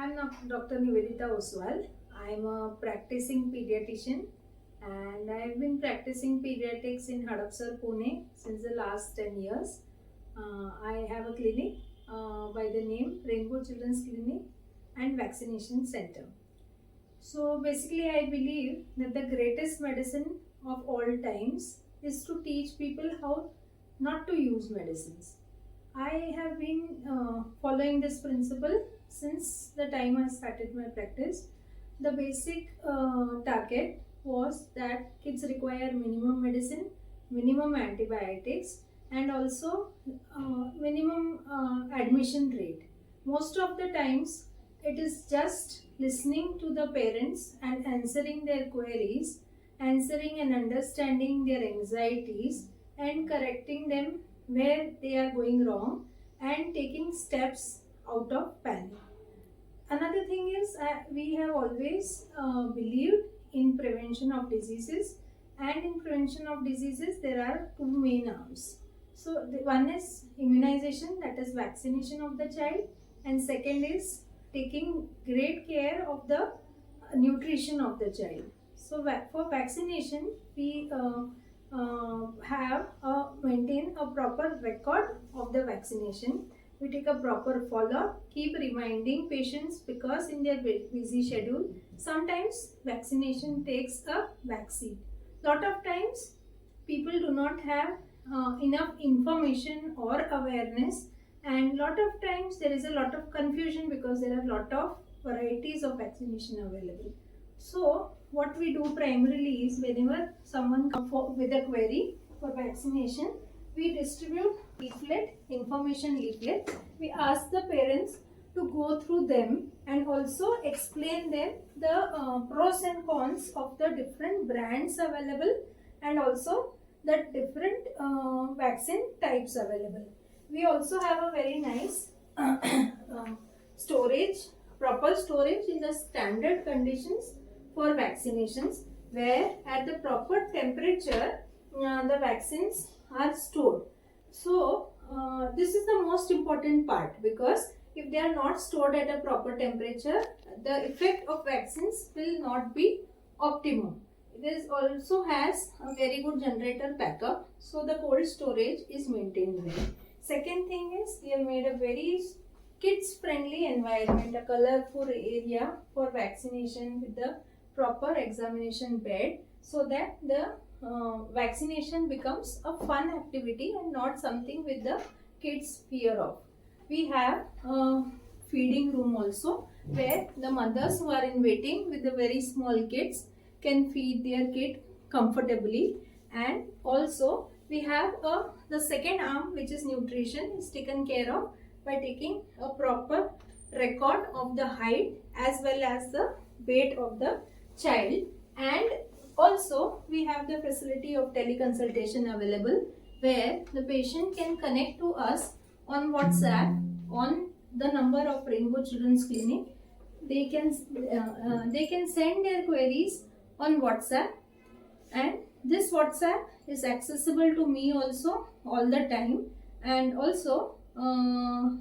I'm Dr. Nivedita Oswal. I'm a practicing pediatrician and I've been practicing pediatrics in Hadapsar, Pune since the last 10 years. I have a clinic by the name Rainbow Children's Clinic and Vaccination Center. So basically, I believe that the greatest medicine of all times is to teach people how not to use medicines. I have been following this principle since the time I started my practice. The basic target was that kids require minimum medicine, minimum antibiotics, and also minimum admission rate. Most of the times, it is just listening to the parents and answering their queries, answering and understanding their anxieties, and correcting them where they are going wrong and taking steps out of panic. Another thing is we have always believed in prevention of diseases, and in prevention of diseases there are two main arms. So one is immunization, that is vaccination of the child, and second is taking great care of the nutrition of the child. So for vaccination we have maintain a proper record of the vaccination. We take a proper follow-up, keep reminding patients because in their busy schedule, sometimes vaccination takes a backseat. Lot of times, people do not have enough information or awareness, and lot of times there is a lot of confusion because there are lot of varieties of vaccination available. So what we do primarily is whenever someone comes with a query for vaccination, we distribute leaflet, information leaflet. We ask the parents to go through them and also explain them the pros and cons of the different brands available and also the different vaccine types available. We also have a very nice storage, proper storage in the standard conditions for vaccinations, where at the proper temperature the vaccines are stored. So this is the most important part, because if they are not stored at a proper temperature, the effect of vaccines will not be optimum. This also has a very good generator backup, so the cold storage is maintained well. Second thing is, we have made a very kids friendly environment, a colorful area for vaccination with the proper examination bed, so that the vaccination becomes a fun activity and not something with the kids fear of. We have a feeding room also, where the mothers who are in waiting with the very small kids can feed their kid comfortably. And also we have the second arm, which is nutrition, is taken care of by taking a proper record of the height as well as the weight of the child. And also we have the facility of teleconsultation available, where the patient can connect to us on WhatsApp on the number of Rainbow Children's Clinic. They can send their queries on WhatsApp, and this WhatsApp is accessible to me also all the time. And also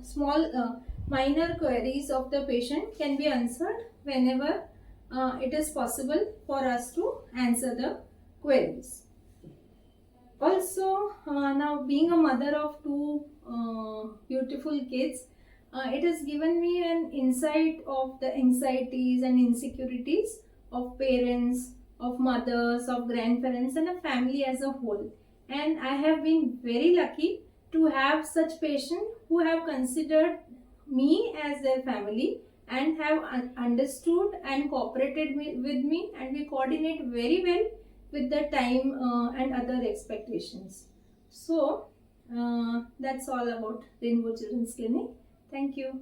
small minor queries of the patient can be answered whenever it is possible for us to answer the queries. Also, now being a mother of two beautiful kids, it has given me an insight of the anxieties and insecurities of parents, of mothers, of grandparents, and a family as a whole. And I have been very lucky to have such patients who have considered me as their family and have understood and cooperated with me, and we coordinate very well with the time and other expectations. So that's all about Rainbow Children's Clinic. Thank you.